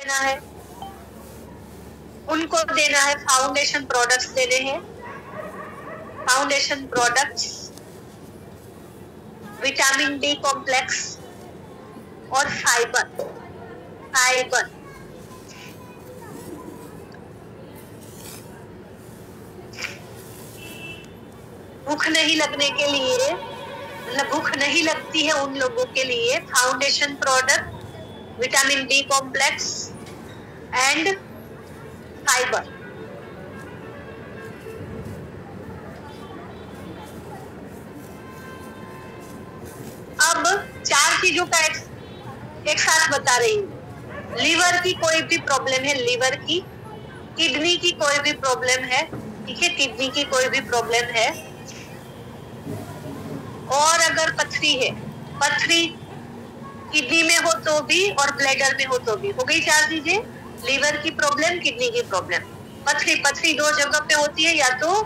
देना है, उनको देना है फाउंडेशन प्रोडक्ट्स देने हैं, foundation products, vitamin D complex और फाइबर। भूख नहीं लगने के लिए, मतलब भूख नहीं लगती है उन लोगों के लिए, foundation product, vitamin D complex and fibre. अब 4 चीजों का एक साथ बता रही हूँ। लीवर की कोई भी प्रॉब्लम है, लीवर की, किडनी की कोई भी प्रॉब्लम है, ठीक है, किडनी की कोई भी प्रॉब्लम है, और अगर पथरी है, पथरी किडनी में हो तो भी और ब्लैडर में हो तो भी, हो गई 4 चीजें। लीवर की प्रॉब्लम, किडनी की प्रॉब्लम, पथरी 2 जगह पे होती है, या तो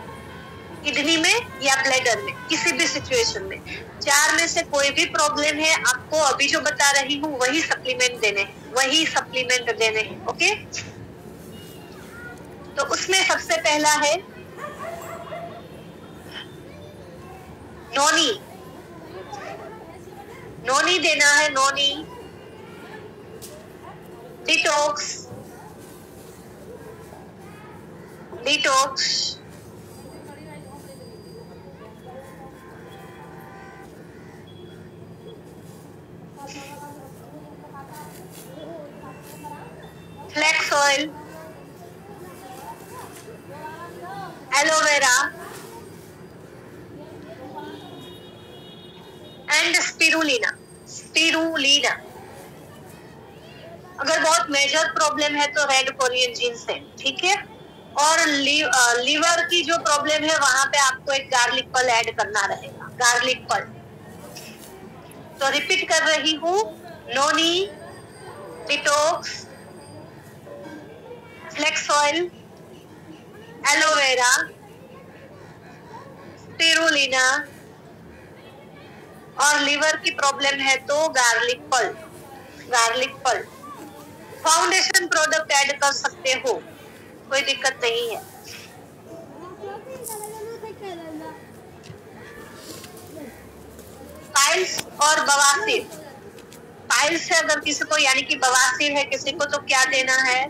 किडनी में या ब्लैडर में, किसी भी सिचुएशन में। 4 में से कोई भी प्रॉब्लम है, आपको अभी जो बता रही हूँ वही सप्लीमेंट देने हैं, ओके। तो उसमें सबसे पहला है नोनी देना है, noni, detox, flax oil, aloe vera and spirulina. अगर बहुत मेजर प्रॉब्लम है तो रेड कोरियन जिनसेंग, ठीक है। और लीवर की जो प्रॉब्लम है वहां पे आपको एक गार्लिक पल ऐड करना रहेगा, गार्लिक पल। तो रिपीट कर रही हूँ, noni, detox, flax oil, aloe vera, spirulina, और लीवर की प्रॉब्लम है तो गार्लिक पल। फाउंडेशन प्रोडक्ट ऐड कर सकते हो, कोई दिक्कत नहीं है। पाइल्स और बवासीर, पाइल्स है अगर किसी को, यानी कि बवासीर है किसी को, तो क्या देना है?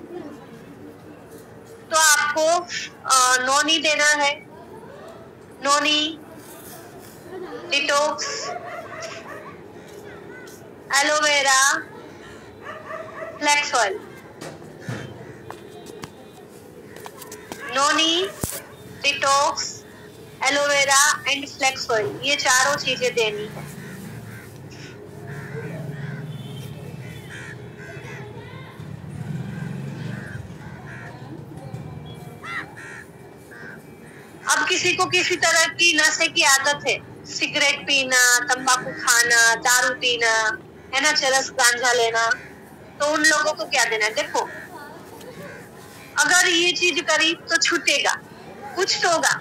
तो आपको नोनी देना है, noni, detox, aloe vera, flax oil. Noni, detox, aloe vera and flax oil, ये चारों चीजें देनी है। अब किसी को किसी तरह की नशे की आदत है, सिगरेट पीना, तंबाकू खाना, दारू पीना, है ना, चरस गांजा लेना, तो उन लोगों को क्या देना है? देखो, अगर ये चीज करी तो छूटेगा, कुछ तो होगा।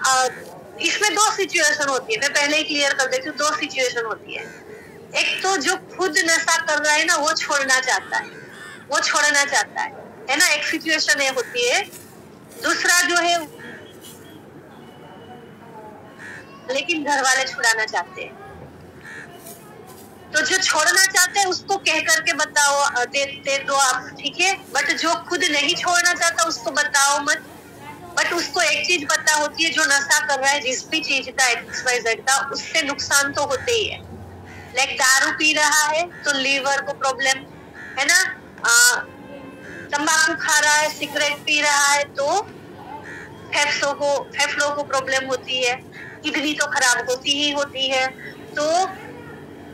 इसमें 2 सिचुएशन होती है, मैं पहले ही क्लियर कर देती हूँ। 2 सिचुएशन होती है। एक तो जो खुद नशा कर रहा है ना, वो छोड़ना चाहता है ना, एक सिचुएशन ये होती है। दूसरा जो है, लेकिन घर वाले छुड़ाना चाहते हैं। तो जो छोड़ना चाहते हैं उसको कह करके बताओ, दे दो आप, ठीक है। बट जो खुद नहीं छोड़ना चाहता उसको बताओ मत। बट उसको एक चीज पता होती है, जो नशा कर रहा है जिस भी चीज का, XYZ का, उससे नुकसान तो होते ही है। लाइक दारू पी रहा है तो लीवर को प्रॉब्लम है ना, तंबाकू खा रहा है, सिगरेट पी रहा है तो फेफड़ों को प्रॉब्लम होती है, किडनी तो खराब होती ही होती है। तो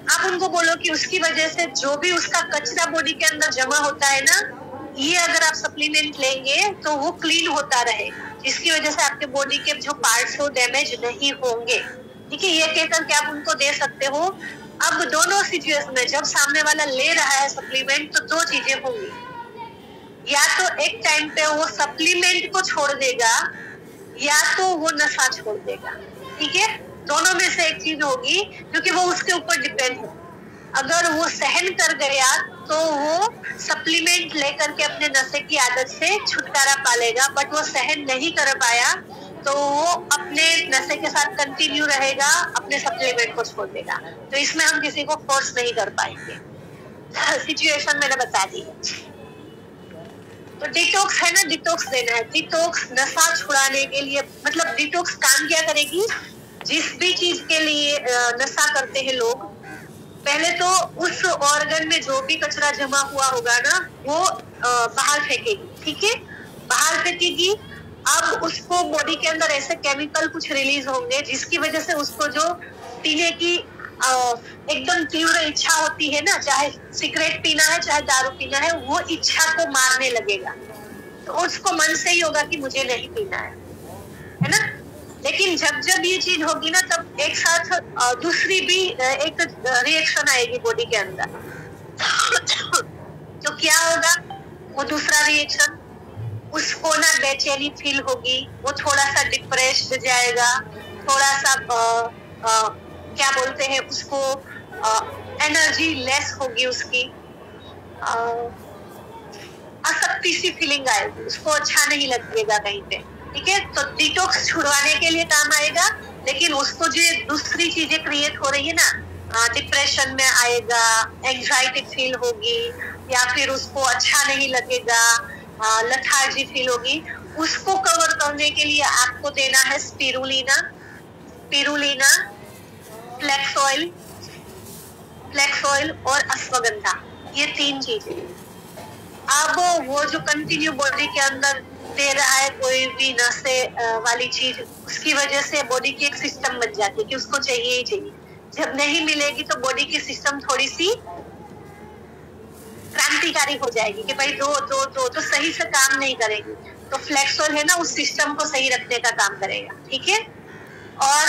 आप उनको बोलो कि उसकी वजह से जो भी उसका कचरा बॉडी के अंदर जमा होता है ना, ये अगर आप सप्लीमेंट लेंगे तो वो क्लीन होता रहेगा, जिसकी वजह से आपके बॉडी के जो पार्ट्स हो डैमेज नहीं होंगे, ठीक है। ये कहकर के आप उनको दे सकते हो। अब दोनों सिचुएशन में जब सामने वाला ले रहा है सप्लीमेंट, तो 2 चीजें होंगी, या तो एक टाइम पे वो सप्लीमेंट को छोड़ देगा, या तो वो नशा छोड़ देगा, ठीक है। दोनों में से एक चीज होगी, क्योंकि वो उसके ऊपर डिपेंड है। अगर वो सहन कर गया तो वो सप्लीमेंट लेकर के अपने नशे की आदत से छुटकारा पा लेगा, बट वो सहन नहीं कर पाया तो वो अपने नशे के साथ कंटिन्यू रहेगा, अपने सप्लीमेंट को छोड़ देगा। तो इसमें हम किसी को फोर्स नहीं कर पाएंगे। सिचुएशन मैंने बता दी है। तो डिटॉक्स है ना, डिटॉक्स देना है। डिटॉक्स नशा छुड़ाने के लिए, मतलब डिटॉक्स काम क्या करेगी, जिस भी चीज के लिए नशा करते हैं लोग, पहले तो उस ऑर्गन में जो भी कचरा जमा हुआ होगा ना वो बाहर फेंकेगी, ठीक है, बाहर फेंकेगी। अब उसको बॉडी के अंदर ऐसे केमिकल कुछ रिलीज होंगे जिसकी वजह से उसको जो पीने की एकदम तीव्र इच्छा होती है ना, चाहे सिगरेट पीना है चाहे दारू पीना है, वो इच्छा को मारने लगेगा। तो उसको मन से ही होगा कि मुझे नहीं पीना है ना। लेकिन जब जब ये चीज होगी ना, तब एक साथ दूसरी भी एक रिएक्शन आएगी बॉडी के अंदर। तो क्या होगा वो दूसरा रिएक्शन, उसको ना बेचैनी फील होगी, वो थोड़ा सा डिप्रेस्ड जाएगा, थोड़ा सा क्या बोलते हैं उसको, एनर्जी लेस होगी उसकी, असक्ति सी फीलिंग आएगी, उसको अच्छा नहीं लगेगा कहीं पे, ठीक है। तो डिटॉक्स छुड़वाने के लिए काम आएगा, लेकिन उसको जो दूसरी चीजें क्रिएट हो रही है ना, डिप्रेशन में आएगा, एंजाइटी फील होगी, या फिर उसको अच्छा नहीं लगेगा, लथार्जी फील होगी, उसको कवर करने के लिए आपको देना है स्पिरुलिना, स्पिरुलिना, फ्लैक्स ऑयल और अश्वगंधा, ये 3 चीजें। अब वो जो कंटिन्यू बॉडी के अंदर दे रहा है कोई भी नशे वाली चीज, उसकी वजह से बॉडी की एक सिस्टम बन जाती है कि उसको चाहिए ही चाहिए। जब नहीं मिलेगी तो बॉडी की सिस्टम थोड़ी सी क्रांतिकारी हो जाएगी कि भाई दो दो दो, तो सही से काम नहीं करेगी। तो फ्लेक्सोल है ना, उस सिस्टम को सही रखने का काम करेगा, ठीक है। और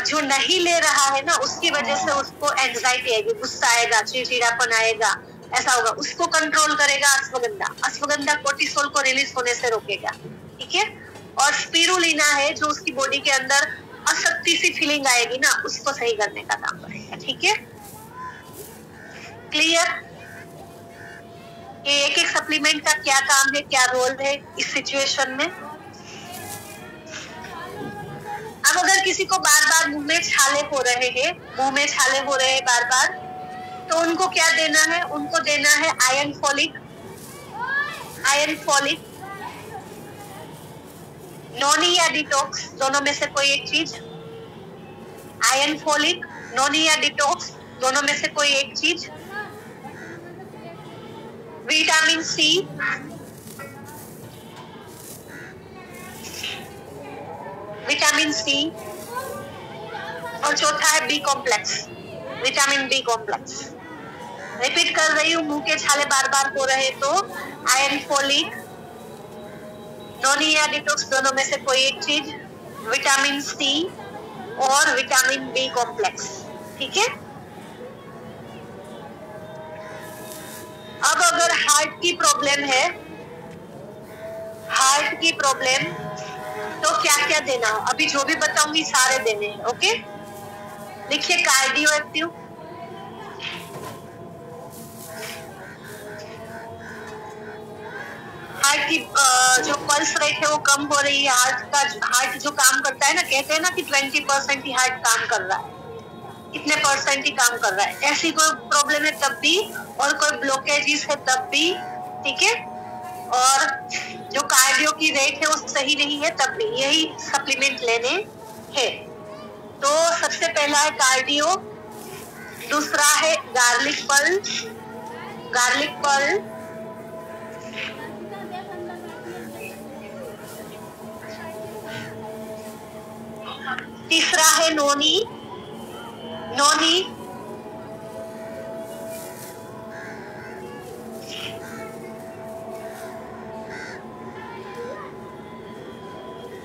जो नहीं ले रहा है ना, उसकी वजह से उसको एंजाइटी आएगी, गुस्सा आएगा, चिड़चिड़ापन आएगा, ऐसा होगा, उसको कंट्रोल करेगा अश्वगंधा। अश्वगंधा कोर्टिसोल को रिलीज होने से रोकेगा, ठीक है। और स्पिरुलिना है जो उसकी बॉडी के अंदर असक्ति सी फीलिंग आएगी ना, उसको सही करने का काम करेगा, ठीक है। क्लियर? एक एक सप्लीमेंट का क्या काम है, क्या रोल है इस सिचुएशन में। अब अगर किसी को बार बार मुंह में छाले हो रहे हैं, मुंह में छाले हो रहे हैं बार बार, तो उनको क्या देना है, उनको देना है iron folic, iron folic, Noni या डिटॉक्स, दोनों में से कोई एक चीज। आयरन फॉलिक, नॉनी या डिटॉक्स, दोनों में से कोई एक चीज। विटामिन सी, विटामिन सी, और चौथा है B complex, vitamin B complex. Repeat कर रही हूँ, मुंह के छाले बार बार हो रहे तो आयरन फॉलिक, नॉनी या डिटॉक्स, दोनों में से कोई एक चीज, विटामिन सी और विटामिन बी कॉम्प्लेक्स, ठीक है। अब अगर हार्ट की प्रॉब्लम है, हार्ट की प्रॉब्लम, तो क्या क्या देना, अभी जो भी बताऊंगी सारे देने हैं, ओके। देखिए कार्डियो एक्टिव, हार्ट की जो पल्स रेट है वो कम हो रही है, हार्ट जो काम करता है ना, कहते हैं ना कि 20% ही हार्ट काम कर रहा है, कितने परसेंट ही काम कर रहा है। ऐसी कोई प्रॉब्लम है तब भी, और कोई ब्लॉकेजेस है तब भी, ठीक है। और जो कार्डियो की रेट है वो सही नहीं है तब भी यही सप्लीमेंट लेने हैं। तो सबसे पहला है कार्डियो, दूसरा है गार्लिक पर्ल, गार्लिक पर्ल, तीसरा है नोनी, नोनी,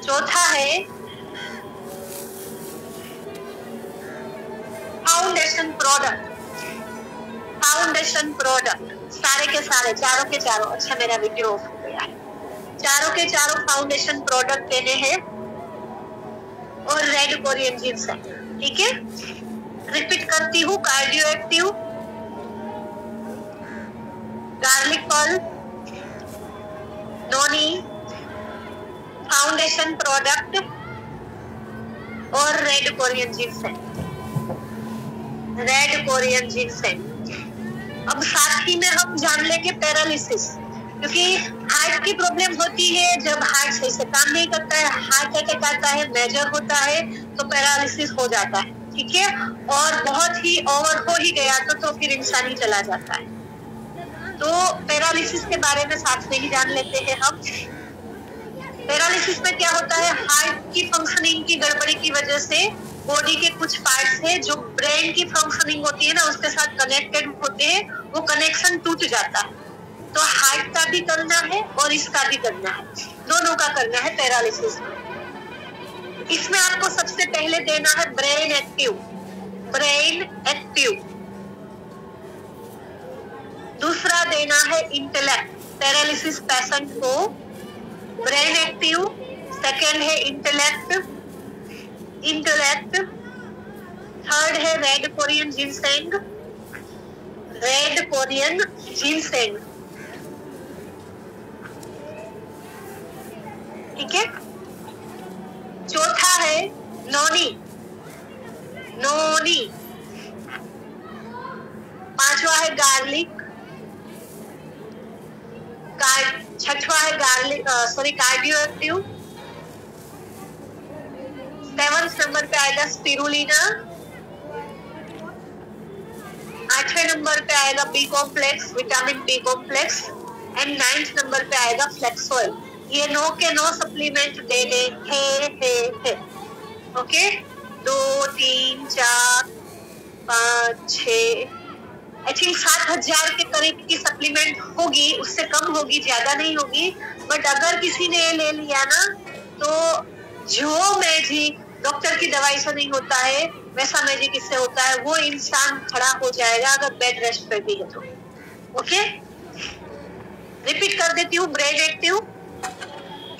चौथा है फाउंडेशन प्रोडक्ट, फाउंडेशन प्रोडक्ट, सारे के सारे, चारों के चारों, अच्छा मेरा वीडियो ऑफ हो गया, चारों के चारों फाउंडेशन प्रोडक्ट देने हैं, और रेड कोरियन जिनसेम, ठीक है। रिपीट करती हूँ, कार्डियो एक्टिव, गार्लिक पर्ल, नोनी, फाउंडेशन प्रोडक्ट और red Korean ginseng. Red Korean ginseng. अब साथ ही में हम जान लेंगे पैरालिसिस, क्योंकि हार्ट की प्रॉब्लम होती है जब हार्ट सही से काम नहीं करता है, हार्ट अटैक आता है, मेजर होता है तो पैरालिसिस हो जाता है, ठीक है। और बहुत ही ओवर हो ही गया तो फिर इंसान ही चला जाता है। तो पैरालिसिस के बारे में साथ में ही जान लेते हैं हम। पैरालिसिस में क्या होता है, हार्ट की फंक्शनिंग की गड़बड़ी की वजह से बॉडी के कुछ पार्ट्स है जो ब्रेन की फंक्शनिंग होती है ना उसके साथ कनेक्टेड होते हैं, वो कनेक्शन टूट जाता है। तो हार्ट का भी करना है और इसका भी करना है, दोनों का करना है पैरालिसिस में। इसमें आपको सबसे पहले देना है ब्रेन एक्टिव। Brain active. दूसरा देना है इंटेलेक्ट। पैरालिसिस पेशेंट को ब्रेन एक्टिव, सेकेंड है इंटेलेक्ट। थर्ड है red Korean ginseng. Red Korean ginseng, ठीक है। चौथा है नोनी। नोनी। पांचवा है गार्लिक। छठवा है कार्डियो एक्टिव। 7th नंबर पे आएगा स्पिरुलिना। 8वें नंबर पे आएगा B complex, vitamin B complex. And 9th number पे आएगा फ्लेक्स ऑयल। ये 9 के 9 सप्लीमेंट देने है। ओके, 2, 3, 4, 5, 6, आई थिंक 7,000 के करीब की सप्लीमेंट होगी, उससे कम होगी, ज्यादा नहीं होगी। बट अगर किसी ने ले लिया ना तो जो मैजिक डॉक्टर की दवाई से नहीं होता है वैसा मैजिक इससे होता है। वो इंसान खड़ा हो जाएगा अगर बेड रेस्ट पे भी है तो। ओके, रिपीट कर देती हूँ। Brain active,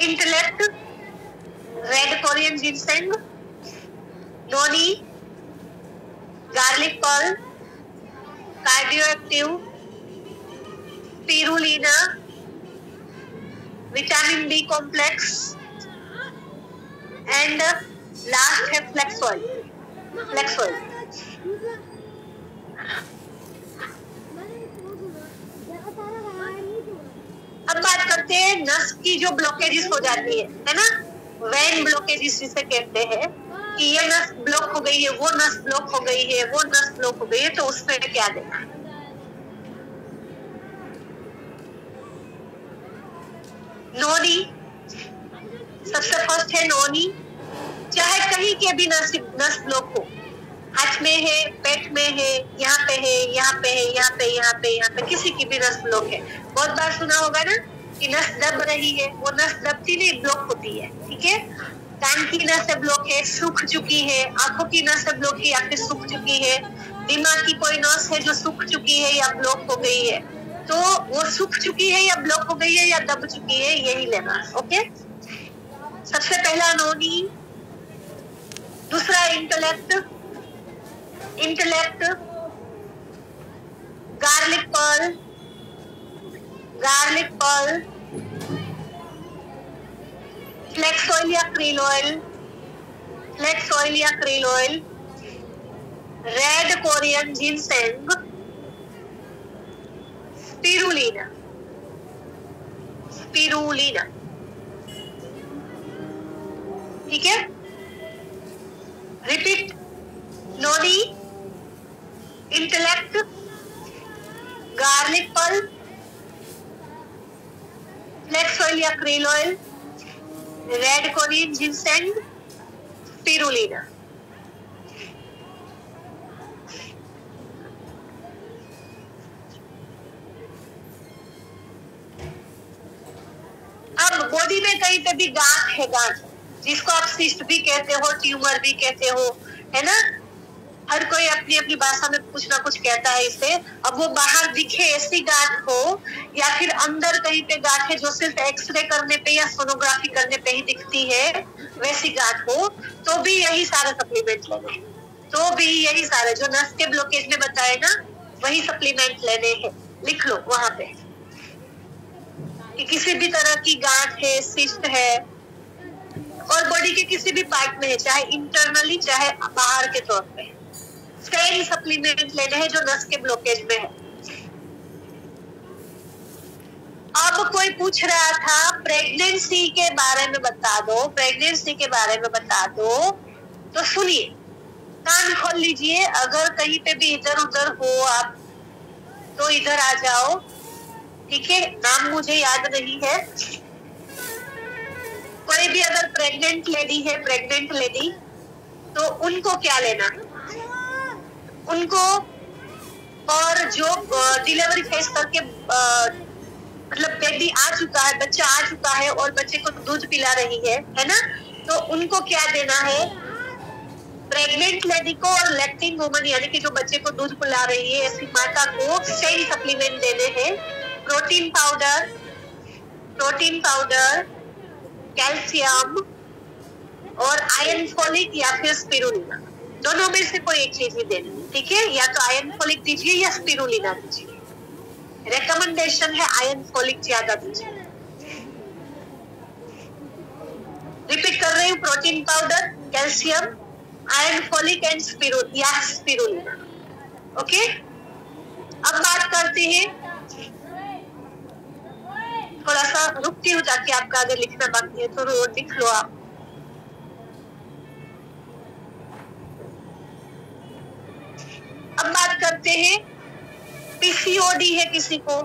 intellect, red Korean ginseng, noni, garlic pearl, cardio active, spirulina, vitamin B complex and last है फ्लेक्स ऑयल। Flax oil. अब बात करते हैं नस की जो ब्लॉकेजेस हो जाती है ना, वेन ब्लॉकेजेस जिसे कहते हैं कि ये नस ब्लॉक हो गई है, वो नस ब्लॉक हो गई है, वो नस ब्लॉक हो गई है, तो उसमें क्या देना है। नोनी, सबसे फर्स्ट है नोनी। चाहे कहीं के भी नस ब्लॉक हो, हाथ में है, पेट में है, यहाँ पे है, यहाँ पे है, यहाँ पे, यहाँ पे, यहाँ पे, किसी की भी नस ब्लॉक है। बहुत बार सुना होगा ना कि नस दब रही है, वो नस दबती नहीं, ब्लॉक होती है, ठीक है। कान की नस ब्लॉक है, सूख चुकी है। आंखों की नस ब्लॉक है या फिर सूख चुकी है। दिमाग की कोई नस है जो सूख चुकी है या ब्लॉक हो गई है, तो वो सूख चुकी है या ब्लॉक हो गई है या दब चुकी है, यही लेना। ओके, सबसे पहला नोनी, दूसरा intellect. Intellect, garlic pearl, garlic pearl, flax oil या क्रील ऑयल, फ्लेक्स ऑयल या krill oil, red Korean ginseng, spirulina. Spirulina, ठीक है। Repeat, noni, intellect, garlic pearl, flax oil या krill oil, red Korean ginseng, spirulina. अब body में कहीं पे भी गांठ है, गांठ जिसको आप सिस्ट भी कहते हो, ट्यूमर भी कहते हो, है ना। हर कोई अपनी अपनी भाषा में कुछ ना कुछ कहता है इसे। अब वो बाहर दिखे ऐसी गांठ हो या फिर अंदर कहीं पे गांठ है जो सिर्फ एक्सरे करने पे या सोनोग्राफी करने पे ही दिखती है, वैसी गांठ हो, तो भी यही सारे सप्लीमेंट लेने हैं। तो भी यही सारे जो नस के ब्लॉकेज में बताए ना, वही सप्लीमेंट लेने हैं। लिख लो वहां पे, कि किसी भी तरह की गांठ है, सिस्ट है और बॉडी के किसी भी पार्ट में है, चाहे इंटरनली चाहे बाहर के तौर पे, सेम सप्लीमेंट लेने हैं जो नस के ब्लॉकेज में है। अब कोई पूछ रहा था प्रेगनेंसी के बारे में बता दो, प्रेगनेंसी के बारे में बता दो, तो सुनिए, कान खोल लीजिए। अगर कहीं पे भी इधर उधर हो आप तो इधर आ जाओ, ठीक है। नाम मुझे याद नहीं है। कोई भी अगर प्रेग्नेंट लेडी है, प्रेग्नेंट लेडी, तो उनको क्या लेना है, उनको, और जो डिलीवरी फेस करके मतलब बेबी आ चुका है, बच्चा आ चुका है और बच्चे को दूध पिला रही है ना, तो उनको क्या देना है, प्रेग्नेंट लेडी को और लैक्टिंग वुमन यानी कि जो बच्चे को दूध पिला रही है ऐसी माता को सेम सप्लीमेंट देने हैं। प्रोटीन पाउडर, कैल्शियम और आयरन फॉलिक या फिर स्पिरुलिना, दोनों में से कोई एक चीज ही देनी है, ठीक है। या तो आयरन फॉलिक दीजिए या स्पिरुलिना दीजिए। रिकमेंडेशन है आयरन फॉलिक ज्यादा दीजिए। रिपीट कर रही हूँ, protein powder, calcium, iron folic and spirulina. Okay, अब बात करते हैं, थोड़ा सा रुकती हूँ ताकि आपका अगर लिखना बाकी है तो लिख लो आप। अब बात करते हैं, पीसीओडी है किसी को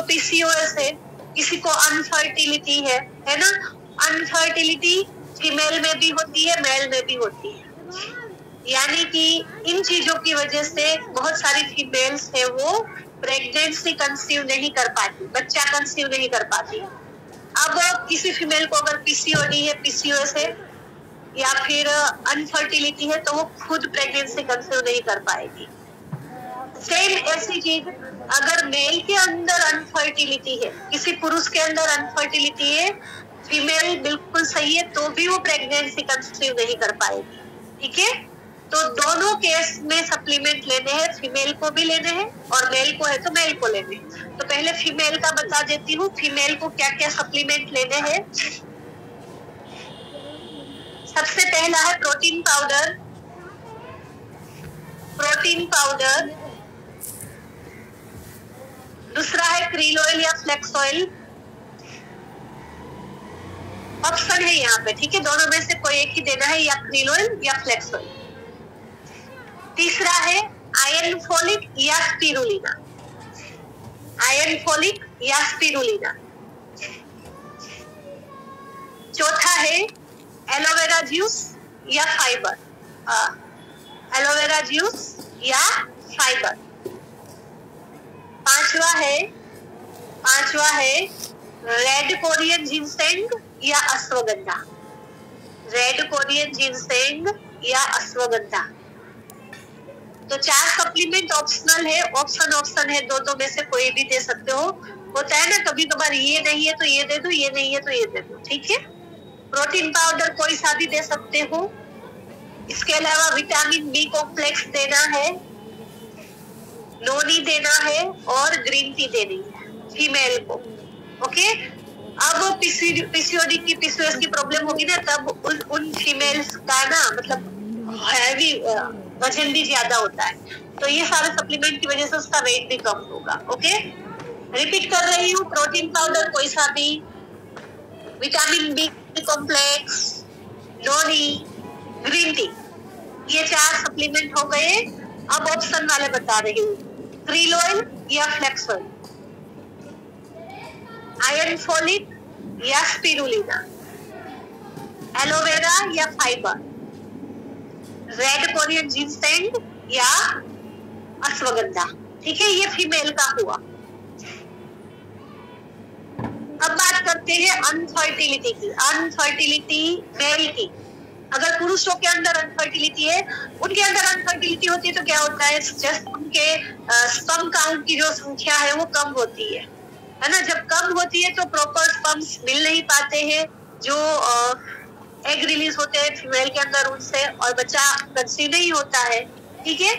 पीसीओएस है, किसी को अनफर्टिलिटी है ना। अनफर्टिलिटी फीमेल में भी होती है, मेल में भी होती है, यानी कि इन चीजों की वजह से बहुत सारी फीमेल्स है वो प्रेगनेंसी कंसीव नहीं कर पाती, बच्चा कंसीव नहीं कर पाती। अब किसी फीमेल को अगर पीसीओडी है, पीसीओएस है या फिर अनफर्टिलिटी है तो वो खुद प्रेगनेंसी कंसीव नहीं कर पाएगी। सेम ऐसी चीज अगर मेल के अंदर अनफर्टिलिटी है, किसी पुरुष के अंदर अनफर्टिलिटी है, फीमेल बिल्कुल सही है तो भी वो प्रेगनेंसी कंसीव नहीं कर पाएगी, ठीक है। तो दोनों केस में सप्लीमेंट लेने हैं, फीमेल को भी लेने हैं और मेल को है तो मेल को लेने हैं। तो पहले फीमेल का बता देती हूँ, फीमेल को क्या क्या सप्लीमेंट लेने हैं। सबसे पहला है प्रोटीन पाउडर, दूसरा है क्रील ऑयल या फ्लेक्स ऑयल, ऑप्शन है यहाँ पे, ठीक है। दोनों में से कोई एक ही देना है, या क्रील ऑयल या फ्लेक्स ऑयल। तीसरा है आयरन फॉलिक या स्पिरुलिना, चौथा है एलोवेरा जूस या फाइबर, पांचवा है रेड कोरियन जिनसेंग या अश्वगंधा। तो 4 सप्लीमेंट ऑप्शनल है, ऑप्शन है, दो में से कोई भी दे सकते हो। होता है ना कभी कभार ये नहीं है तो ये दे दो, ये नहीं है तो ये दे दो, ठीक है। प्रोटीन पाउडर कोई सा भी दे सकते हो। इसके अलावा विटामिन बी कॉम्प्लेक्स देना है, नोनी देना है और ग्रीन टी देनी है फीमेल को, ओके। अब पीसीओडी की पीसीओएस की प्रॉब्लम होगी ना, तब उन फीमेल्स का ना मतलब हैवी वजन भी ज्यादा होता है, तो ये सारे सप्लीमेंट की वजह से उसका वेट भी कम होगा, ओके। रिपीट कर रही हूँ, प्रोटीन पाउडर कोई सा भी, विटामिन बी कॉम्प्लेक्स, नोनी, ग्रीन टी, ये 4 सप्लीमेंट हो गए। अब ऑप्शन वाले बता रही हूँ, क्रील ऑयल या फ्लेक्स ऑयल, आयरन फॉलिक या स्पिरुलिना, एलोवेरा या फाइबर, रेड कोरियन जिनसेंग या अश्वगंधा, ठीक है। ये फीमेल का हुआ। अब बात करते हैं अनफर्टिलिटी की। अनफर्टिलिटी मेल की, अगर पुरुषों के अंदर अनफर्टिलिटी है, उनके अंदर अनफर्टिलिटी होती है तो क्या होता है, जस्ट उनके स्पर्म काउंट की जो संख्या है वो कम होती है ना। जब कम होती है तो प्रॉपर स्पर्म्स मिल नहीं पाते हैं, जो एग रिलीज होते हैं फीमेल के अंदर उनसे, और बच्चा कंसीव नहीं होता है, ठीक है।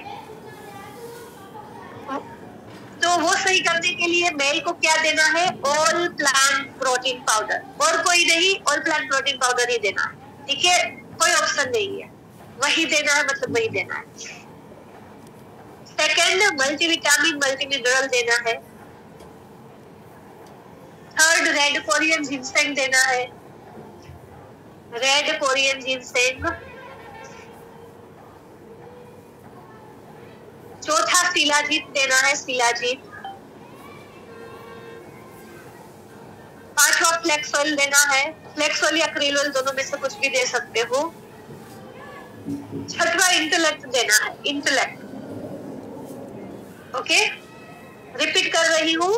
तो वो सही करने के लिए मेल को क्या देना है, ऑल प्लांट प्रोटीन पाउडर, और कोई नहीं, ऑल प्लांट प्रोटीन पाउडर ही देना है, ठीक है, कोई ऑप्शन नहीं है, वही देना है, मतलब वही देना है। सेकेंड, मल्टीविटामिन मल्टीमिनरल देना है। थर्ड, रेड कोरियन जिनसेंग देना है, रेड कोरियन जिनसेंग। चौथा, शिलाजीत देना है, शिलाजीत। पांचवा, फ्लेक्स ऑयल देना है, फ्लेक्स ऑयल या क्रील ऑयल दोनों में से कुछ भी दे सकते हो। छठवा, इंटेलेक्ट देना है, इंटेलेक्ट। ओके, रिपीट कर रही हूँ,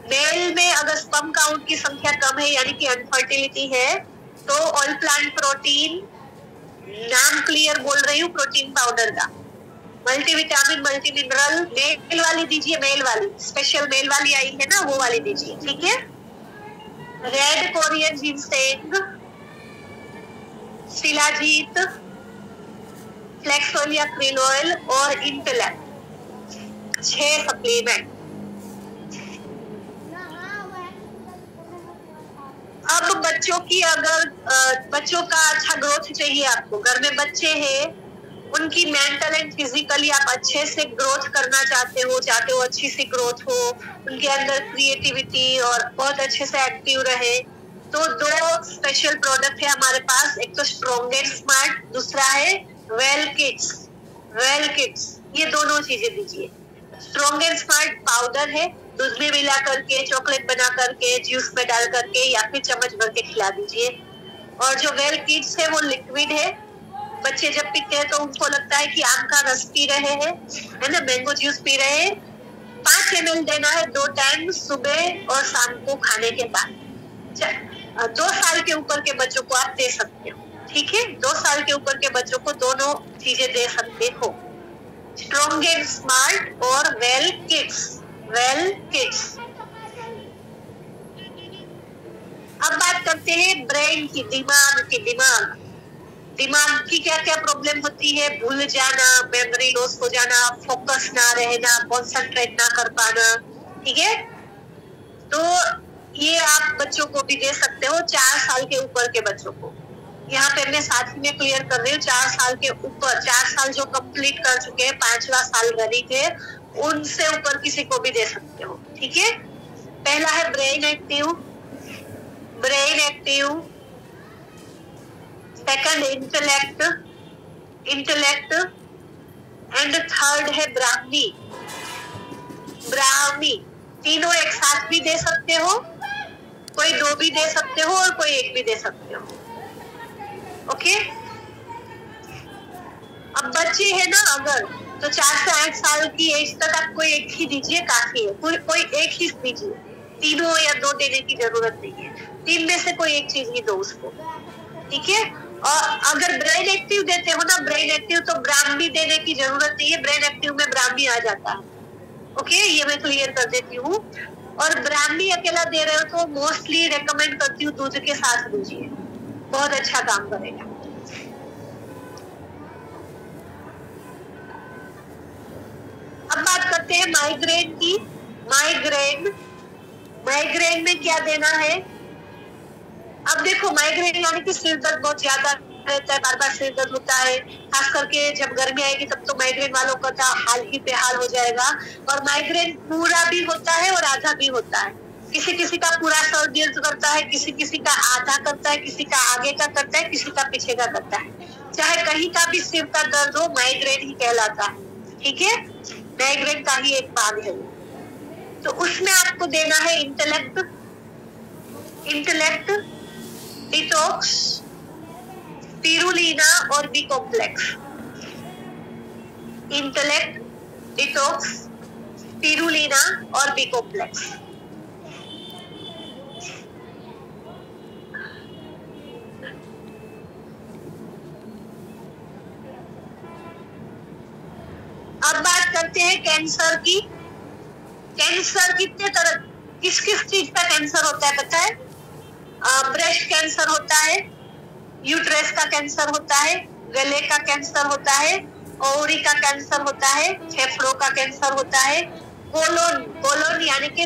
मेल में अगर स्पर्म काउंट की संख्या कम है यानी कि अनफर्टिलिटी है तो ऑल प्लांट प्रोटीन, नाम क्लियर बोल रही हूँ प्रोटीन पाउडर का, मल्टीविटामिन मल्टीमिनरल, मेल वाली दीजिए, मेल वाली, स्पेशल मेल वाली आई है ना, वो वाली दीजिए, ठीक है। Red Korean ginseng, shilajit, flax oil या क्रील ऑयल और इंटेलेक्ट, 6 सप्लीमेंट। अब बच्चों की, अगर बच्चों का अच्छा ग्रोथ चाहिए आपको, घर में बच्चे हैं, उनकी मेंटल एंड फिजिकली आप अच्छे से ग्रोथ करना चाहते हो अच्छी सी ग्रोथ हो, उनके अंदर क्रिएटिविटी और बहुत अच्छे से एक्टिव रहे, तो 2 स्पेशल प्रोडक्ट है हमारे पास, एक तो स्ट्रॉन्ग एंड स्मार्ट, दूसरा है वेल किड्स, वेल किड्स, ये दोनों चीजें दीजिए। स्ट्रॉन्ग एंड स्मार्ट पाउडर है, दूध में मिला करके, चॉकलेट बना करके, जूस में डाल करके या फिर चम्मच भर के खिला दीजिए। और जो वेल किड्स है वो लिक्विड है, बच्चे जब पीते हैं तो उनको लगता है कि आम का रस पी रहे हैं, है ना, मैंगो जूस पी रहे हैं। 5 ml देना है 2 टाइम, सुबह और शाम को खाने के बाद। 2 साल के ऊपर के बच्चों को आप दे सकते हो, ठीक है, 2 साल के ऊपर के बच्चों को दोनों चीजें दे सकते हो, स्ट्रॉन्ग एंड स्मार्ट और वेल किड्स, वेल किड्स। अब बात करते हैं ब्रेन की, दिमाग की। दिमाग की क्या क्या प्रॉब्लम होती है, भूल जाना, मेमोरी लॉस हो जाना, फोकस ना रहना, कॉन्सेंट्रेट ना कर पाना, ठीक है। तो ये आप बच्चों को भी दे सकते हो, 4 साल के ऊपर के बच्चों को। यहाँ पे मैं साथ ही में क्लियर कर रही हूँ, 4 साल के ऊपर, 4 साल जो कंप्लीट कर चुके हैं, 5वां साल रनिंग है, उनसे ऊपर किसी को भी दे सकते हो, ठीक है। पहला है brain active, brain active. Second intellect, intellect. And third है ब्राह्मी, ब्राह्मी। तीनों एक साथ भी दे सकते हो, कोई 2 भी दे सकते हो और कोई 1 भी दे सकते हो, ओके। अब बच्चे है ना अगर, तो 4 से 8 साल की एज तक आप कोई 1 ही दीजिए, काफी है, कोई 1 ही दीजिए, 3 या 2 देने की जरूरत नहीं है, 3 में से कोई 1 चीज ही दो उसको, ठीक है। और अगर ब्रेन एक्टिव देते हो ना, ब्रेन एक्टिव, तो ब्राह्मी देने की जरूरत नहीं है, ब्रेन एक्टिव में ब्राह्मी आ जाता है, ओके, ये मैं क्लियर कर देती हूँ। और ब्राह्मी अकेला दे रहे हो तो मोस्टली रेकमेंड करती हूँ दूध के साथ दीजिए, बहुत अच्छा काम करेगा। अब बात करते हैं माइग्रेन की। माइग्रेन, माइग्रेन में क्या देना है? अब देखो, माइग्रेन यानी कि सिर दर्द बहुत ज्यादा रहता है, बार बार सिर दर्द होता है, खास करके जब गर्मी आएगी तब तो माइग्रेन वालों का तो हाल ही पे हाल हो जाएगा। और माइग्रेन पूरा भी होता है और आधा भी होता है, किसी किसी का पूरा सर दर्द करता है, किसी किसी का आधा करता है, किसी का आगे का करता है, किसी का पीछे का करता है। चाहे कहीं का भी सिर का दर्द हो, माइग्रेन ही कहलाता है, ठीक है, माइग्रेन का ही एक भाग है। तो उसमें आपको देना है इंटेलेक्ट, इंटेलेक्ट, डिटॉक्स, स्पिरुलिना और B complex. Intellect, detox, spirulina और बी कॉम्प्लेक्स। अब बात करते हैं कैंसर की। कैंसर कितने तरह, किस किस चीज का कैंसर होता है पता है? ब्रेस्ट कैंसर होता है, यूट्रस का कैंसर होता है, गले का कैंसर होता है, ओवरी का कैंसर होता है, फेफड़ों का कैंसर होता है, कोलोन, कोलोन यानी कि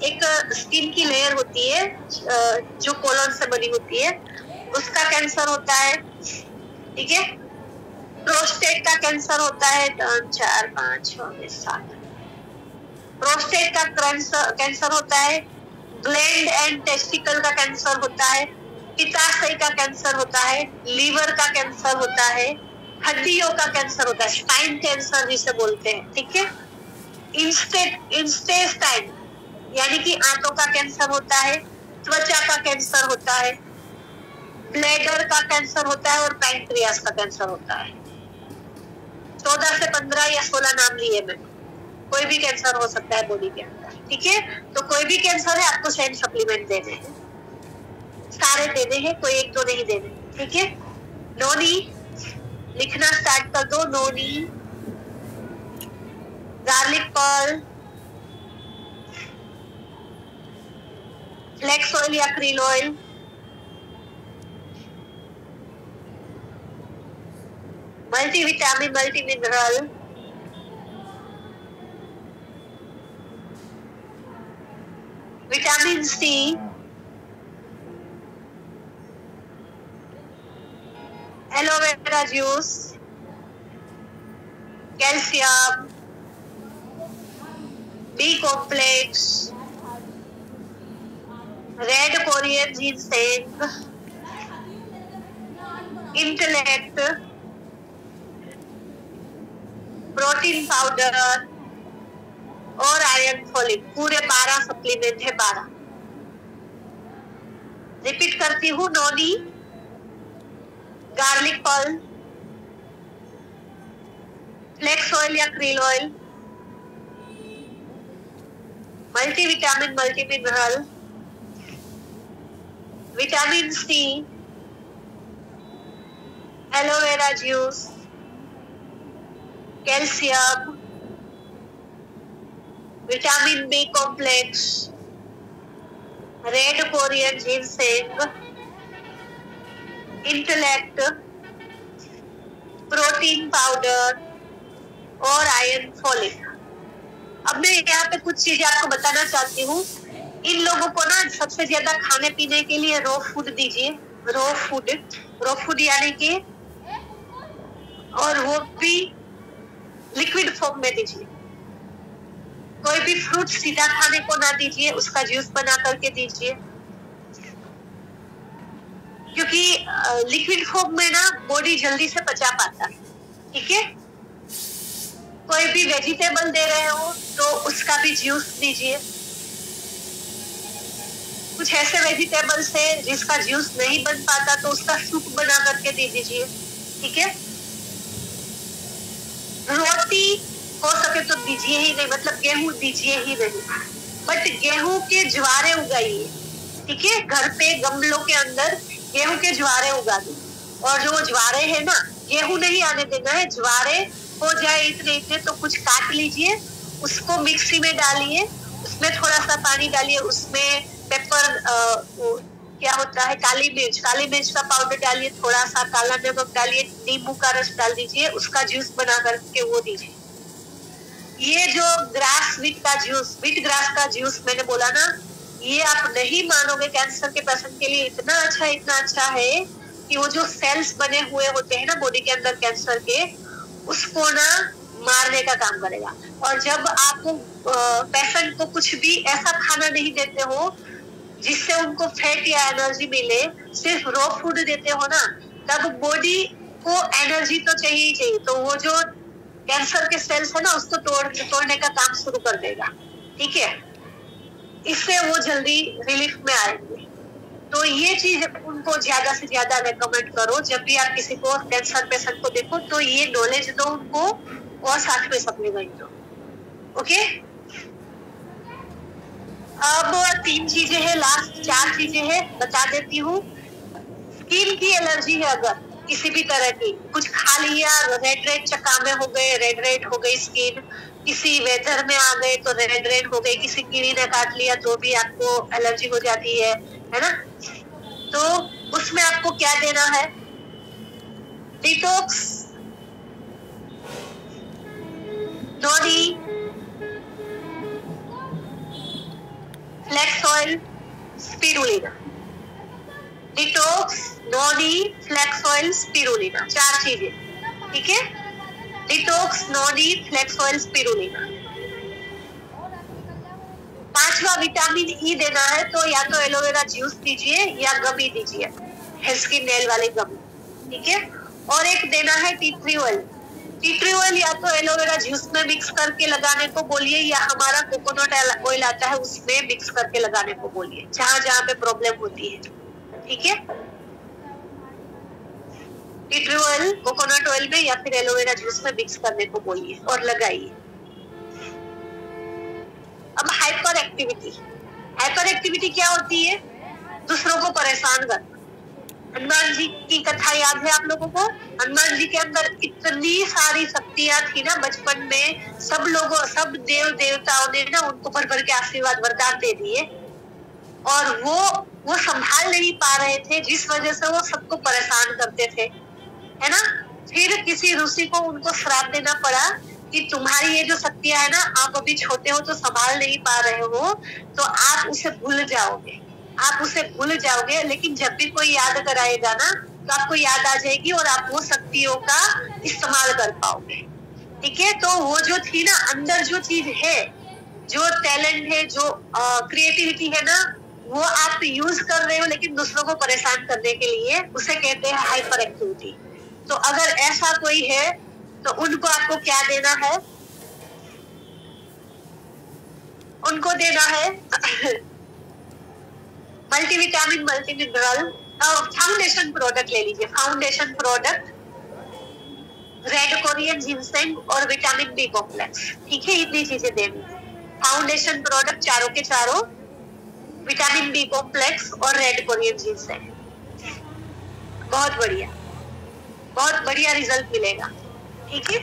एक स्किन की लेयर होती है जो कोलोन से बनी होती है, उसका कैंसर होता है। ठीक है, प्रोस्टेट का कैंसर होता है 3, 4, 5, 6, 7। प्रोस्टेट का कैंसर होता है। ग्लैंड एंड टेस्टिकल का कैंसर होता है। पित्ताशय का कैंसर होता है। लीवर का कैंसर होता है। हड्डियों का कैंसर होता है, स्पाइन कैंसर जिसे बोलते हैं। ठीक है, इंटेस्टाइन यानी कि आंतों का कैंसर होता है। त्वचा का कैंसर होता है। ब्लैडर का कैंसर होता है और पैंक्रियास का कैंसर होता है। 14 से 15 या 16 नाम लिए मैंने। कोई भी कैंसर हो सकता है बॉडी के अंदर। ठीक है, तो कोई भी कैंसर है आपको सेम सप्लीमेंट देने हैं, सारे देने हैं, कोई एक दो नहीं देने। ठीक है, नोनी लिखना स्टार्ट कर दो। Noni, garlic pearl, flax oil या krill oil, multivitamin, multi mineral, vitamin C, aloe vera juice, calcium, B complex, red Korean ginseng, intellect, protein powder और आयरन फॉलिक। पूरे 12 सप्लीमेंट है, 12। रिपीट करती हूँ। Noni, garlic pearl, flax oil या krill oil, multivitamin, multi mineral, vitamin C, aloe vera juice, calcium, vitamin B complex, red Korean ginseng, intellect, protein powder और iron folic. अब मैं यहाँ पे कुछ चीजें आपको बताना चाहती हूँ। इन लोगों को ना सबसे ज्यादा खाने पीने के लिए रॉ फूड दीजिए। रॉ फूड यानी कि, और वो भी लिक्विड फॉर्म में दीजिए। कोई भी फ्रूट सीधा खाने को ना दीजिए, उसका जूस बना करके दीजिए, क्योंकि लिक्विड फॉर्म में ना बॉडी जल्दी से पचा पाता है। ठीक है, कोई भी वेजिटेबल दे रहे हो तो उसका भी जूस दीजिए। कुछ ऐसे वेजिटेबल्स है जिसका जूस नहीं बन पाता तो उसका सूप बना करके दे दीजिए। ठीक है, रोटी हो सके तो दीजिए ही नहीं, मतलब गेहूं दीजिए ही नहीं, बट गेहूं के ज्वारे उगाइए। ठीक है, घर पे गमलों के अंदर गेहूं के ज्वारे उगा दो। और जो ज्वारे है ना, गेहूं नहीं आने देना है, ज्वारे हो जाए इतने इतने तो कुछ काट लीजिए, उसको मिक्सी में डालिए, उसमें थोड़ा सा पानी डालिए, उसमें पेपर क्या होता है, काली मिर्च का पाउडर डालिए, थोड़ा सा काला नमक डालिए, नींबू का रस डाल दीजिए, उसका जूस बना करके वो दीजिए। ये जो ग्रास वीट ग्रास का जूस मैंने बोला ना, ये आप नहीं मानोगे, कैंसर के पेशेंट के लिए इतना अच्छा है कि वो जो सेल्स बने हुए होते हैं ना बॉडी के अंदर कैंसर के, उसको ना मारने का काम करेगा। और जब आप पेशेंट को कुछ भी ऐसा खाना नहीं देते हो जिससे उनको फैट या एनर्जी मिले, सिर्फ रॉ फूड देते हो ना, तब बॉडी को एनर्जी तो चाहिए ही चाहिए, तो वो जो कैंसर के सेल्स है ना उसको तोड़ने का काम शुरू कर देगा। ठीक है, इससे वो जल्दी रिलीफ में आएंगे। तो ये चीज उनको ज्यादा से ज्यादा रेकमेंड करो। जब भी आप किसी को कैंसर पेशेंट को देखो तो ये नॉलेज दो उनको और साथ में सप्लीमेंट दो। ओके, अब 3 चीजें हैं, लास्ट 4 चीजें हैं, बता देती हूँ। स्किन की एलर्जी है, अगर किसी भी तरह की, कुछ खा लिया, रेड चकामे हो गए, रेड हो गई स्किन, किसी वेदर में आ गए तो रेड हो गई, किसी कीड़ी ने काट लिया तो भी आपको एलर्जी हो जाती है ना। तो उसमें आपको क्या देना है? Detox, noni, flax oil, spirulina. Detox, noni, flax oil, spirulina, 4 चीजें, ठीक है। Detox, noni, flax oil, spirulina. 5वां विटामिन ई देना है तो या तो एलोवेरा जूस दीजिए या गमी दीजिए, स्किन नेल वाले गमी, ठीक है। और एक देना है tea tree oil. Tea tree oil या तो एलोवेरा जूस में मिक्स करके लगाने को बोलिए या हमारा कोकोनट ऑयल आता है उसमें मिक्स करके लगाने को बोलिए, जहां जहां पे प्रॉब्लम होती है, ठीक है। Tea tree oil coconut oil में या फिर एलोवेरा जूस में मिक्स करने को बोलिए और लगाइए। अब हाइपर एक्टिविटी। हाइपर एक्टिविटी क्या होती है? दूसरों को परेशान करना। हनुमान जी की कथा याद है आप लोगों को? हनुमान जी के अंदर इतनी सारी शक्तियां थी ना, बचपन में सब देव देवताओं ने ना उनको भर भर के आशीर्वाद वरदान दे दिए और वो संभाल नहीं पा रहे थे, जिस वजह से वो सबको परेशान करते थे, है ना। फिर किसी ऋषि को उनको श्राप देना पड़ा कि तुम्हारी ये जो शक्तियां है ना, आप अभी छोटे हो तो संभाल नहीं पा रहे हो, तो आप उसे भूल जाओगे, लेकिन जब भी कोई याद कराएगा ना तो आपको याद आ जाएगी और आप वो शक्तियों का इस्तेमाल कर पाओगे, ठीक है। तो वो जो थी ना अंदर, जो चीज है, जो टैलेंट है, जो क्रिएटिविटी है ना, वो आप यूज कर रहे हो लेकिन दूसरों को परेशान करने के लिए, उसे कहते हैं हाइपर एक्टिविटी। तो अगर ऐसा कोई है तो उनको आपको क्या देना है? उनको देना है मल्टीविटामिन, मल्टीमिनरल फाउंडेशन प्रोडक्ट ले लीजिए। Foundation product, red Korean ginseng और विटामिन बी कॉम्प्लेक्स, ठीक है। इतनी चीजें देनी है। फाउंडेशन प्रोडक्ट चारों के चारों, विटामिन बी कॉम्प्लेक्स और रेड कोरियन जिनसेंग। बहुत बढ़िया रिजल्ट मिलेगा, ठीक है।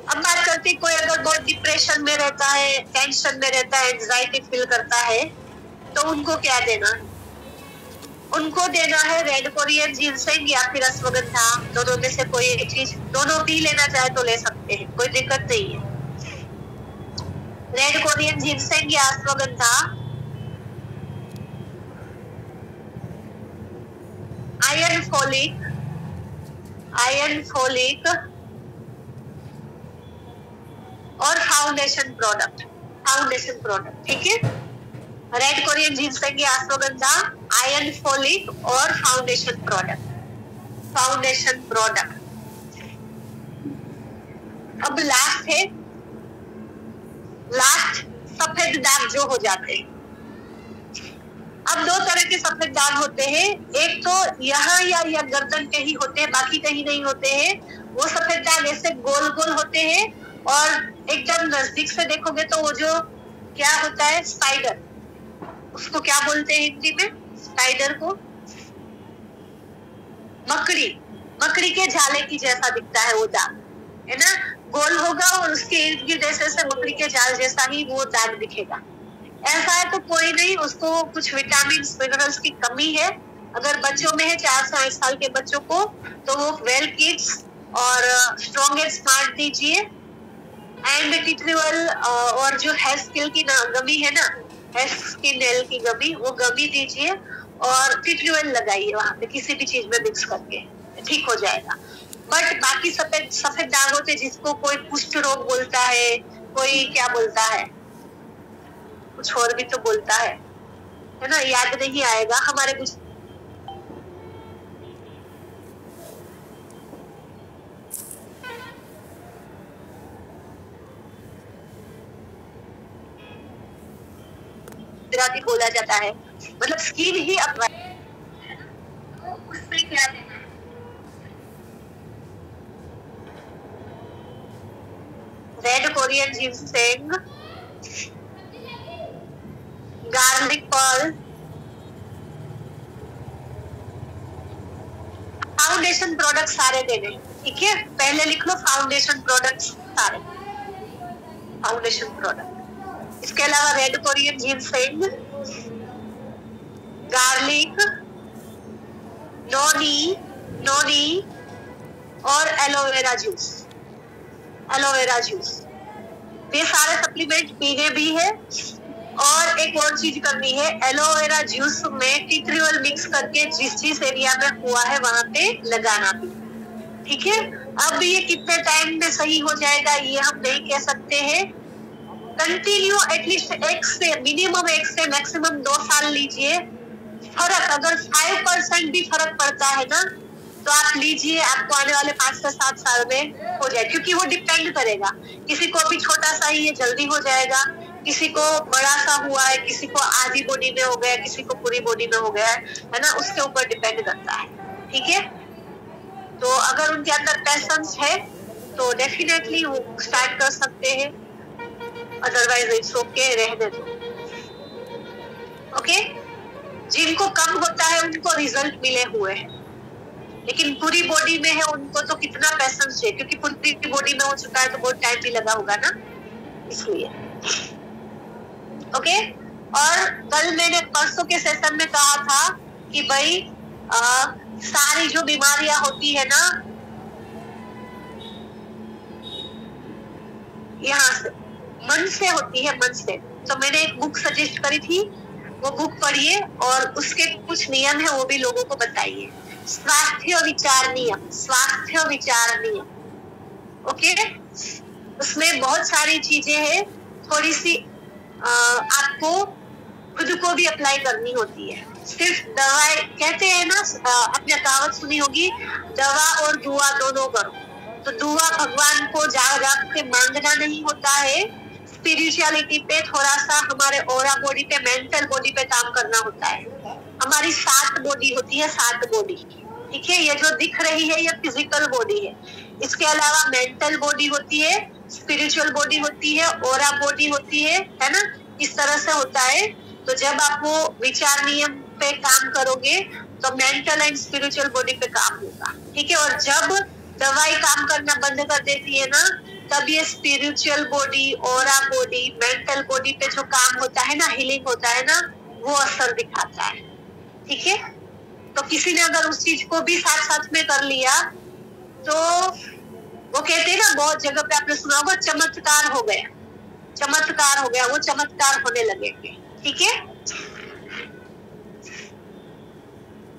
अब बात करते हैं, कोई अगर बहुत डिप्रेशन में रहता है, टेंशन में रहता है, एंजाइटी फील करता है, तो उनको क्या देना है? उनको देना है रेड कोरियन जिनसेंग या फिर अश्वगंधा, दोनों में से कोई एक चीज। दोनों भी लेना चाहे तो ले सकते हैं, कोई दिक्कत नहीं है। रेड कोरियन जिनसेंग या अश्वगंधा। आयरन फोलिक और फाउंडेशन प्रोडक्ट, ठीक है। रेड कोरियन जिनसेंग या अश्वगंधा, आयरन फोलिक और फाउंडेशन प्रोडक्ट। अब लास्ट सफेद दाग जो हो जाते हैं। अब 2 तरह के सफेद दाग होते हैं, एक तो यहाँ या गर्दन पे ही होते हैं, बाकी कहीं नहीं होते हैं। वो सफेद दाग ऐसे गोल गोल होते हैं और एकदम नजदीक से देखोगे तो वो जो क्या होता है, स्पाइडर, उसको क्या बोलते हैं हिंदी में? स्पाइडर को मकड़ी के झाले की जैसा दिखता है वो दाग, है ना। गोल होगा और उसके इर्द गिर्द ऐसे मकड़ी के जाल जैसा ही वो दाग दिखेगा। ऐसा है तो कोई नहीं, उसको कुछ विटामिन मिनरल्स की कमी है। अगर बच्चों में है, 4 से 8 साल के बच्चों को, तो वो वेल किड्स और स्ट्रॉन्ग एंड स्मार्ट दीजिए। एंड टी ट्री ऑयल और जो हेयर स्किल की गमी है ना, हेयर स्किन नेल की गमी, वो गमी दीजिए और टी ट्री ऑयल लगाइए वहां पे किसी भी चीज में मिक्स करके, ठीक हो जाएगा। बट बाकी सफेद दाग होते, जिसको कोई कुष्ठ रोग बोलता है, कोई क्या बोलता है, कुछ और भी तो बोलता है ना, याद नहीं आएगा हमारे कुछ। बोला जाता है, मतलब स्किन ही अपना, उसमें क्या देना है? Red Korean ginseng, garlic pearl, foundation product सारे देने, ठीक है। पहले लिख लो फाउंडेशन प्रोडक्ट सारे, फाउंडेशन प्रोडक्ट। इसके अलावा red Korean ginseng, garlic, noni और एलोवेरा जूस। ये सारे सप्लीमेंट पीने भी है। और एक और चीज करनी है, एलोवेरा जूस में टी ट्री ऑयल मिक्स करके जिस एरिया में हुआ है वहां पे लगाना भी। ठीक है, अब ये कितने टाइम में सही हो जाएगा ये हम नहीं कह सकते हैं। कंटिन्यू एटलीस्ट 1 से मैक्सिमम 2 साल लीजिए। फर्क अगर 5% भी फर्क पड़ता है ना तो आप लीजिए, आपको आने वाले 5 से 7 साल में हो जाए, क्योंकि वो डिपेंड करेगा। किसी को भी छोटा सा ही है जल्दी हो जाएगा, किसी को बड़ा सा हुआ है, किसी को आधी बॉडी में हो गया, किसी को पूरी बॉडी में हो गया है ना, उसके ऊपर डिपेंड करता है। ठीक है, तो अगर उनके अंदर पैशंस है तो डेफिनेटली वो स्टार्ट कर सकते हैं, अदरवाइज इट्स ओके, रहने दो। ओके, जिनको कम होता है उनको रिजल्ट मिले हुए हैं, लेकिन पूरी बॉडी में है उनको तो कितना पैशंस है, क्योंकि पूरी बॉडी में हो चुका है तो बहुत टाइम भी लगा होगा ना, इसलिए। ओके, और कल मैंने परसों के सेशन में कहा था कि भाई सारी जो बीमारियां होती है ना, यहाँ से मन से होती है, मन से। तो मैंने एक बुक सजेस्ट करी थी, वो बुक पढ़िए और उसके कुछ नियम है वो भी लोगों को बताइए। स्वास्थ्य विचार नियम, स्वास्थ्य विचार नियम। ओके, उसमें बहुत सारी चीजें हैं, थोड़ी सी आपको खुद को भी अप्लाई करनी होती है। सिर्फ दवाई कहते हैं ना, आपने कहावत सुनी होगी, दवा और दुआ दोनों करो। तो दुआ भगवान को जा के मांगना नहीं होता है, स्पिरिचुअलिटी पे थोड़ा सा हमारे ऑरा बॉडी पे, मेंटल बॉडी पे काम करना होता है। हमारी 7 बॉडी होती है, 7 बॉडी। ठीक है, ये जो दिख रही है ये फिजिकल बॉडी है, इसके अलावा मेंटल बॉडी होती है, स्पिरिचुअल बॉडी होती है, ऑरा बॉडी होती है ना, इस तरह से होता है। तो जब आप वो विचार नियम पे काम करोगे तो मेंटल एंड स्पिरिचुअल बॉडी पे काम होगा। ठीक है, और जब दवाई काम करना बंद कर देती है ना, तब ये spiritual body, aura body, mental body पे जो काम होता है ना, हीलिंग होता है ना, वो असर दिखाता है। ठीक है, तो किसी ने अगर उस चीज को भी साथ साथ में कर लिया तो वो कहते हैं ना, बहुत जगह पे आपने सुना होगा, चमत्कार हो गया, चमत्कार हो गया, वो चमत्कार होने लगेंगे। ठीक है,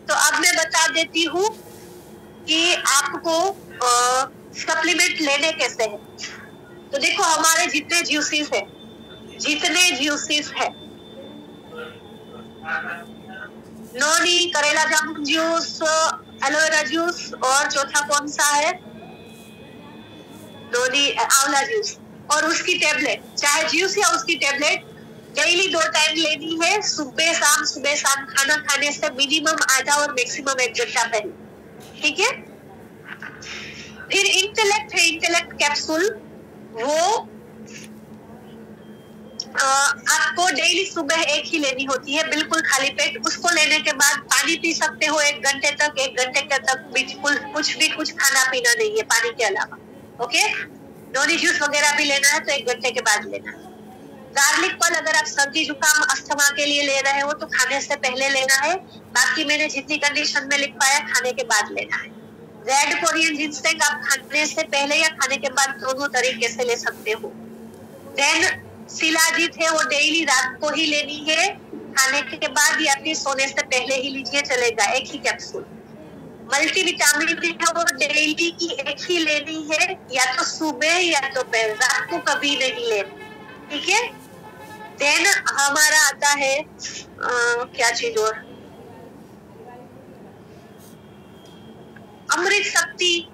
तो अब मैं बता देती हूँ कि आपको सप्लीमेंट लेने कैसे हैं। तो देखो, हमारे जितने जूसेस है, नोनी, करेला जामुन जूस, एलोवेरा जूस, और चौथा कौन सा है, नोनी आंवला जूस, और उसकी टेबलेट, चाहे जूस या उसकी टेबलेट डेली 2 टाइम लेनी है, सुबह शाम खाना खाने से मिनिमम आधा और मैक्सिमम 1 घंटा पहले। ठीक है, फिर इंटेलेक्ट कैप्सूल, वो आपको डेली सुबह एक ही लेनी होती है, बिल्कुल खाली पेट। उसको लेने के बाद पानी पी सकते हो 1 घंटे तक, 1 घंटे तक बिल्कुल कुछ खाना पीना नहीं है पानी के अलावा। ओके, नॉनी जूस वगैरह भी लेना है तो 1 घंटे के बाद लेना है। गार्लिक फल अगर आप सर्दी जुकाम अस्थमा के लिए ले रहे हो तो खाने से पहले लेना है, बाकी मैंने जितनी कंडीशन में लिखवाया खाने के बाद लेना है। रेड कोरियन जिंसटेंग आप खाने से पहले या खाने के बाद दोनों तरीके से ले सकते हो। देन शिलाजीत है, वो डेली रात को ही लेनी है, खाने के बाद या फिर सोने से पहले ही लीजिए, चलेगा, 1 ही कैप्सूल। मल्टीविटामिन है, वो डेली की 1 ही लेनी है, या तो सुबह या दोपहर, रात को कभी नहीं लेनी। ठीक है, देन हमारा आता है क्या चीज और, अमृत शक्ति,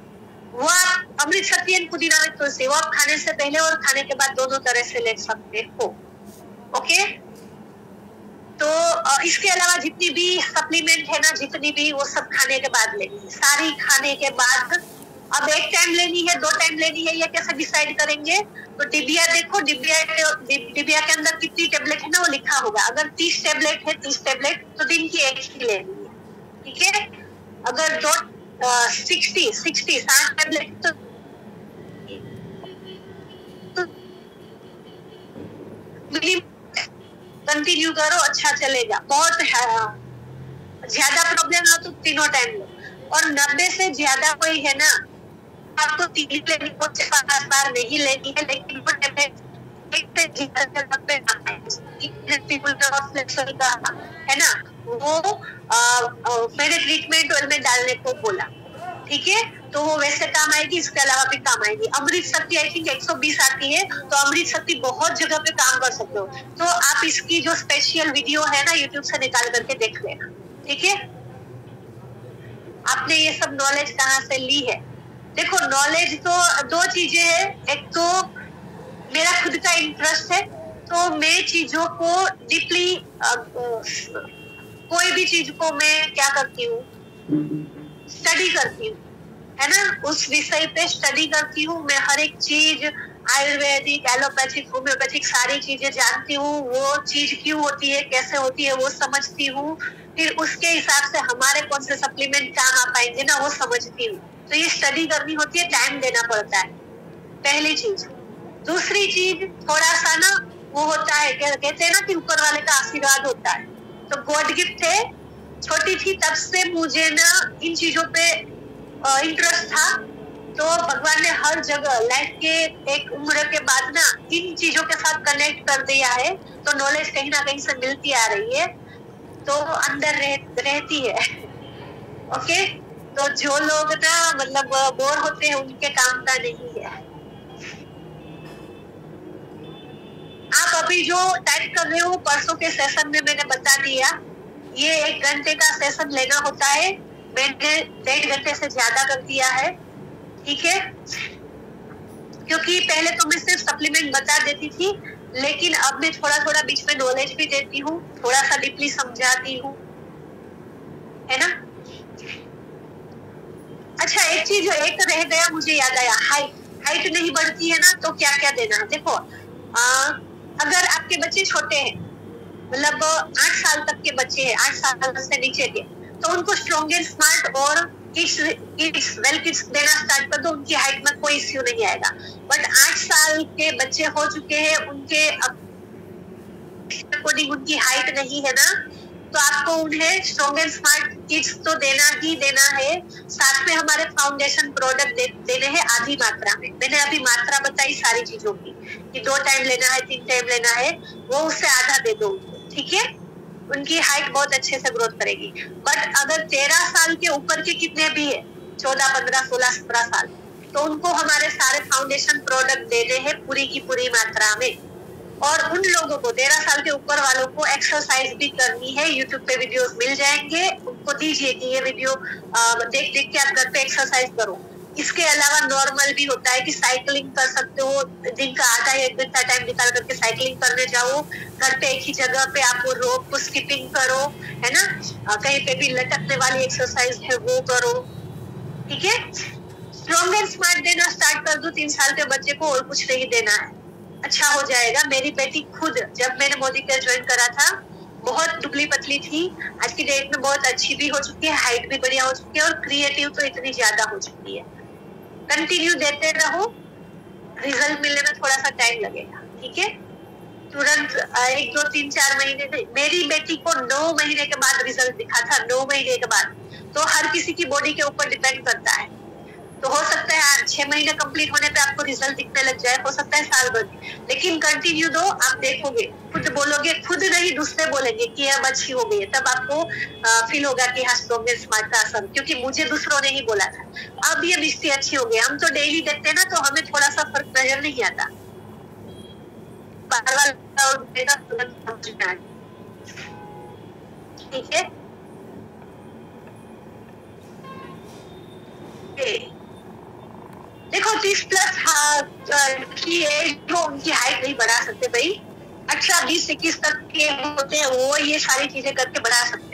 वो आप अमृत शक्ति एंड पुदीना में तुलसी, वो आप खाने से पहले और खाने के बाद दोनों तरह से ले सकते हो। ओके, तो इसके अलावा जितनी भी सप्लीमेंट है ना, जितनी भी, वो सब खाने के बाद लेनी है, सारी खाने के बाद। अब 1 टाइम लेनी है, 2 टाइम लेनी है, ये कैसे डिसाइड करेंगे? तो डिबिया देखो, डिबिया के अंदर कितनी टेबलेट है ना, वो लिखा होगा। अगर 30 टेबलेट है, 30 टेबलेट तो दिन की 1 ही लेनी है। ठीक है, अगर 60 टेबलेट तो कंटिन्यू करो, अच्छा चलेगा। बहुत ज्यादा प्रॉब्लम हो तो 3 टाइम लो, और 90 से ज्यादा कोई है ना, आपको 3 लेनी हो, 5 बार नहीं लेनी है, लेकिन वो टेबलेट है ना, वो मैंने ट्रीटमेंट ऑयल में डालने को बोला, ठीक है, तो वो वैसे काम आएगी, इसके अलावा भी काम आएगी। अमृत शक्ति आई थिंक 120 आती है, तो अमृत शक्ति बहुत जगह पे काम कर सकते हो। तो आप इसकी जो स्पेशल वीडियो है ना यूट्यूब से निकाल करके देख लेना, ठीक है। आपने ये सब नॉलेज कहाँ से ली है? देखो नॉलेज तो दो चीजें है, एक तो मेरा खुद का इंटरेस्ट है, तो मैं चीजों को डीपली कोई भी चीज को मैं क्या करती हूँ, स्टडी करती हूँ, है ना, उस विषय पे स्टडी करती हूँ। मैं हर एक चीज आयुर्वेदिक, एलोपैथिक, होम्योपैथिक सारी चीजें जानती हूँ, वो चीज क्यों होती है, कैसे होती है वो समझती हूँ, फिर उसके हिसाब से हमारे कौन से सप्लीमेंट काम आ पाएंगे ना वो समझती हूँ। तो ये स्टडी करनी होती है, टाइम देना पड़ता है, पहली चीज। दूसरी चीज थोड़ा सा ना वो होता है, कहते हैं ना कि ऊपर वाले का आशीर्वाद होता है, तो गॉड गिफ्ट है। छोटी थी तब से मुझे ना इन चीजों पे इंटरेस्ट था, तो भगवान ने हर जगह लाइफ के एक उम्र के बाद ना इन चीजों के साथ कनेक्ट कर दिया है, तो नॉलेज कहीं ना कहीं से मिलती आ रही है, तो अंदर रहती है। ओके, तो जो लोग ना मतलब बोर होते हैं उनके काम का नहीं है। आप अभी जो टाइप कर रहे हो परसों के सेशन में मैंने बता दिया, ये 1 घंटे का सेशन लेना होता है, मैंने 1.5 घंटे से ज्यादा कर दिया है, ठीक है, क्योंकि पहले तो मैं सिर्फ सप्लीमेंट बता देती थी, लेकिन अब मैं थोड़ा थोड़ा बीच में नॉलेज भी देती हूँ, थोड़ा सा डीपली समझाती हूँ, है ना। अच्छा एक चीज एक रह गया, मुझे याद आया, हाइट नहीं बढ़ती है ना, तो क्या क्या देना है। देखो अगर आपके बच्चे छोटे हैं, मतलब 8 साल तक के बच्चे हैं, 8 साल से नीचे के, तो उनको स्ट्रॉन्ग एंड स्मार्ट और किड्स देना स्टार्ट कर दो, उनकी हाइट में कोई इश्यू नहीं आएगा। बट 8 साल के बच्चे हो चुके हैं, उनके अकॉर्डिंग उनकी हाइट नहीं है ना, तो आपको उन्हें स्ट्रॉन्ग एंड स्मार्ट किड्स तो देना ही देना है, साथ में हमारे फाउंडेशन प्रोडक्ट देने हैं आधी मात्रा में। मैंने अभी मात्रा बताई सारी चीजों की कि 2 टाइम लेना है, 3 टाइम लेना है, वो उससे आधा दे दो, ठीक है, उनकी हाइट बहुत अच्छे से ग्रोथ करेगी। बट अगर 13 साल के ऊपर के कितने भी है, 14, 15, 16, 17 साल, तो उनको हमारे सारे फाउंडेशन प्रोडक्ट देने हैं पूरी की पूरी मात्रा में। और उन लोगों को 13 साल के ऊपर वालों को एक्सरसाइज भी करनी है, यूट्यूब पे वीडियोस मिल जाएंगे, उनको दीजिए कि ये वीडियो देख देख के आप घर पे एक्सरसाइज करो। इसके अलावा नॉर्मल भी होता है कि साइकिलिंग कर सकते हो, दिन का आधा या 1 घंटा टाइम निकाल करके साइकिलिंग करने जाओ, घर पे एक ही जगह पे आप वो रोप को स्किपिंग करो, है ना, कहीं पे भी लटकने वाली एक्सरसाइज है वो करो, ठीक है। स्ट्रॉन्ग एंड स्मार्ट देना स्टार्ट कर दो 3 साल के बच्चे को, और कुछ नहीं देना है, अच्छा हो जाएगा। मेरी बेटी खुद जब मैंने मोदी केयर ज्वाइन करा था बहुत दुबली पतली थी, आज की डेट में बहुत अच्छी भी हो चुकी है, हाइट भी बढ़िया हो चुकी है, और क्रिएटिव तो इतनी ज्यादा हो चुकी है। कंटिन्यू देते रहो, रिजल्ट मिलने में थोड़ा सा टाइम लगेगा, ठीक है, तुरंत 1, 2, 3, 4 महीने नहीं। मेरी बेटी को 9 महीने के बाद रिजल्ट दिखा था, 9 महीने के बाद। तो हर किसी की बॉडी के ऊपर डिपेंड करता है, तो हो सकता है 6 महीने कंप्लीट होने पे आपको रिजल्ट दिखने लग जाए, हो सकता है साल भर, लेकिन कंटिन्यू दो, आप देखोगे, खुद बोलोगे, खुद नहीं दूसरे बोलेंगे कि अब अच्छी हो गई है, तब आपको फील होगा कि हाँ स्ट्रॉन्ग एंड स्मार्ट का असर, क्योंकि मुझे दूसरों ने ही बोला था। अब ये मिस्टी अच्छी हो गई, हम तो डेली देखते हैं ना, तो हमें थोड़ा सा फर्क नजर नहीं आता, ठीक है। देखो 30+ की एज को उनकी हाइट नहीं बढ़ा सकते भाई, 18, 20, 21 तक के होते हैं वो ये सारी चीजें करके बढ़ा सकते